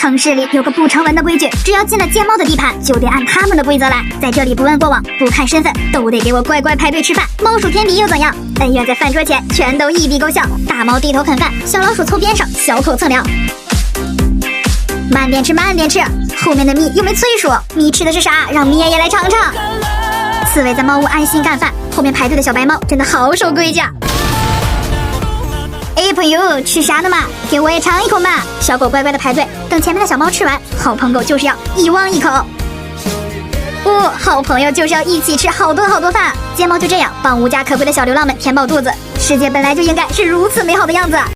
城市里有个不成文的规矩，只要进了街猫的地盘，就得按他们的规则来。在这里不问过往，不看身份，都得给我乖乖排队吃饭。猫鼠天敌又怎样？恩怨在饭桌前全都一笔勾销。大猫低头啃饭，小老鼠凑边上小口蹭粮。慢点吃，慢点吃，后面的蜜又没催熟。蜜吃的是啥？让蜜爷爷来尝尝。刺猬在猫屋安心干饭，后面排队的小白猫真的好守规矩。哎，朋友，吃啥呢嘛？给我也尝一口嘛！小狗乖乖的排队，等前面的小猫吃完。好朋友就是要一汪一口。好朋友就是要一起吃好多好多饭。街猫就这样帮无家可归的小流浪们填饱肚子。世界本来就应该是如此美好的样子。